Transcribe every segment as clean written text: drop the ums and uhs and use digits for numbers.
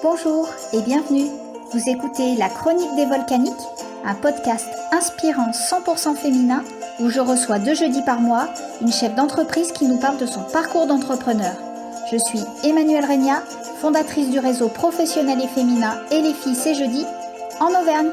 Bonjour et bienvenue. Vous écoutez La Chronique des Volcaniques, un podcast inspirant 100% féminin où je reçois 2 jeudis par mois une chef d'entreprise qui nous parle de son parcours d'entrepreneur. Je suis Emmanuelle Regna, fondatrice du réseau professionnel et féminin Et les filles c'est jeudi en Auvergne.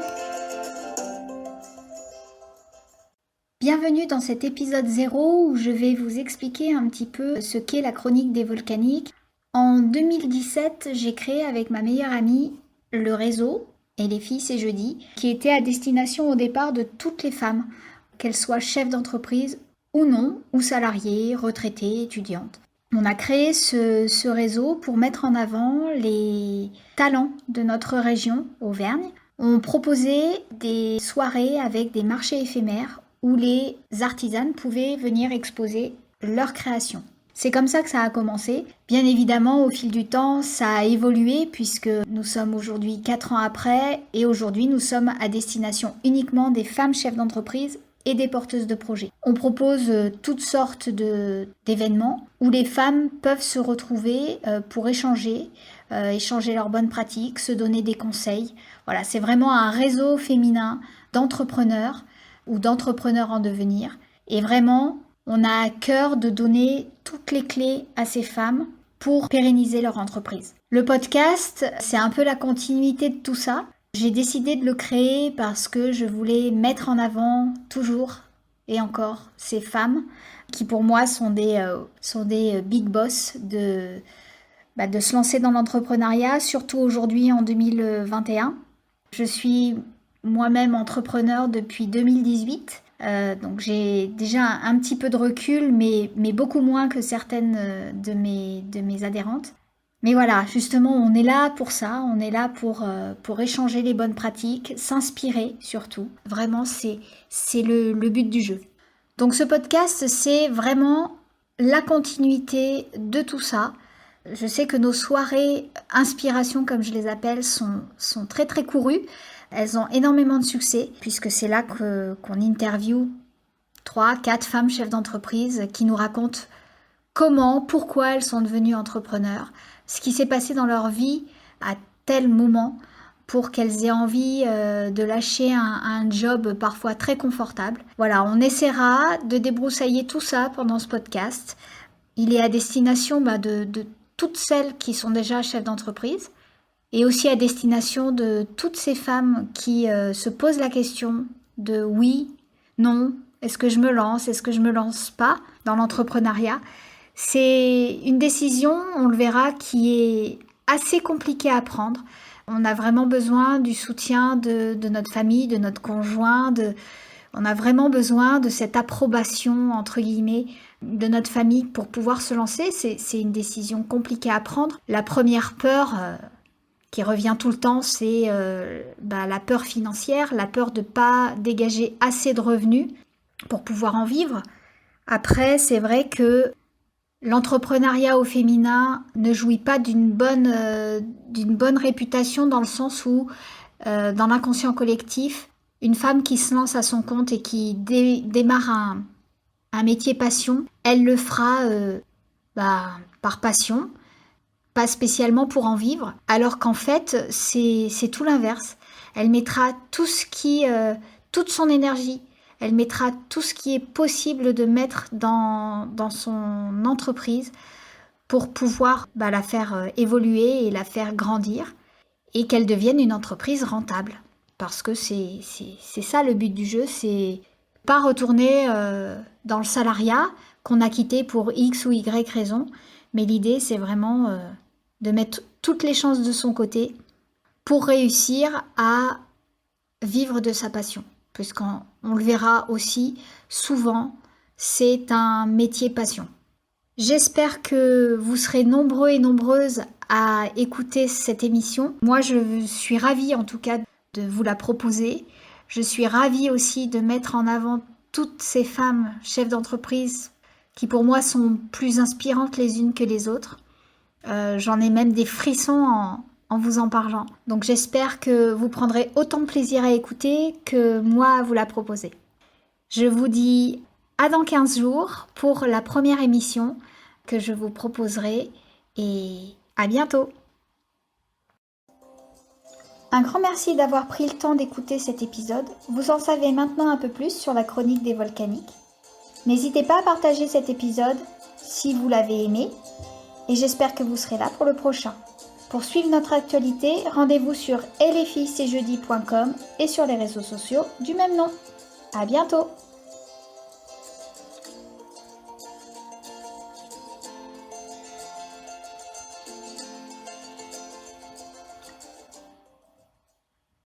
Bienvenue dans cet épisode 0 où je vais vous expliquer un petit peu ce qu'est la Chronique des Volcaniques. En 2017, j'ai créé avec ma meilleure amie le réseau Et les filles c'est jeudi, qui était à destination au départ de toutes les femmes, qu'elles soient chefs d'entreprise ou non, ou salariées, retraitées, étudiantes. On a créé ce réseau pour mettre en avant les talents de notre région, Auvergne. On proposait des soirées avec des marchés éphémères où les artisanes pouvaient venir exposer leurs créations. C'est comme ça que ça a commencé. Bien évidemment, au fil du temps, ça a évolué puisque nous sommes aujourd'hui 4 ans après et aujourd'hui, nous sommes à destination uniquement des femmes chefs d'entreprise et des porteuses de projets. On propose toutes sortes d'événements où les femmes peuvent se retrouver pour échanger leurs bonnes pratiques, se donner des conseils. Voilà, c'est vraiment un réseau féminin d'entrepreneurs ou d'entrepreneurs en devenir. Et vraiment, on a à cœur de donner toutes les clés à ces femmes pour pérenniser leur entreprise. Le podcast, c'est un peu la continuité de tout ça. J'ai décidé de le créer parce que je voulais mettre en avant toujours et encore ces femmes qui pour moi sont des big boss de se lancer dans l'entrepreneuriat, surtout aujourd'hui en 2021. Je suis moi-même entrepreneur depuis 2018. Donc j'ai déjà un petit peu de recul, mais beaucoup moins que certaines de mes adhérentes. Mais voilà, justement, on est là pour ça, on est là pour échanger les bonnes pratiques, s'inspirer surtout. Vraiment, c'est le but du jeu. Donc ce podcast, c'est vraiment la continuité de tout ça. Je sais que nos soirées inspiration, comme je les appelle, sont très très courues. Elles ont énormément de succès puisque c'est là qu'on interviewe 3-4 femmes chefs d'entreprise qui nous racontent comment, pourquoi elles sont devenues entrepreneurs, ce qui s'est passé dans leur vie à tel moment pour qu'elles aient envie de lâcher un job parfois très confortable. Voilà, on essaiera de débroussailler tout ça pendant ce podcast. Il est à destination de toutes celles qui sont déjà chefs d'entreprise et aussi à destination de toutes ces femmes qui se posent la question de oui, non, est-ce que je me lance, est-ce que je me lance pas dans l'entrepreneuriat. C'est une décision, on le verra, qui est assez compliquée à prendre. On a vraiment besoin du soutien de notre famille, de notre conjoint, on a vraiment besoin de cette approbation, entre guillemets, de notre famille pour pouvoir se lancer. C'est une décision compliquée à prendre. La première peur qui revient tout le temps, c'est la peur financière, la peur de ne pas dégager assez de revenus pour pouvoir en vivre. Après, c'est vrai que l'entrepreneuriat au féminin ne jouit pas d'une bonne réputation dans le sens où, dans l'inconscient collectif, une femme qui se lance à son compte et qui démarre un métier passion, elle le fera par passion, pas spécialement pour en vivre, alors qu'en fait, c'est tout l'inverse. Elle mettra toute son énergie, elle mettra tout ce qui est possible de mettre dans son entreprise pour pouvoir la faire évoluer et la faire grandir et qu'elle devienne une entreprise rentable. Parce que c'est ça le but du jeu, c'est pas retourner dans le salariat qu'on a quitté pour X ou Y raison, mais l'idée c'est vraiment de mettre toutes les chances de son côté pour réussir à vivre de sa passion. Puisqu'on le verra aussi, souvent, c'est un métier passion. J'espère que vous serez nombreux et nombreuses à écouter cette émission. Moi, je suis ravie en tout cas de vous la proposer. Je suis ravie aussi de mettre en avant toutes ces femmes chefs d'entreprise qui pour moi sont plus inspirantes les unes que les autres. J'en ai même des frissons en vous en parlant. Donc j'espère que vous prendrez autant de plaisir à écouter que moi à vous la proposer. Je vous dis à dans 15 jours pour la première émission que je vous proposerai et à bientôt. Un grand merci d'avoir pris le temps d'écouter cet épisode. Vous en savez maintenant un peu plus sur la chronique des volcaniques. N'hésitez pas à partager cet épisode si vous l'avez aimé et j'espère que vous serez là pour le prochain. Pour suivre notre actualité, rendez-vous sur etlesfillescestjeudi.com et sur les réseaux sociaux du même nom. À bientôt!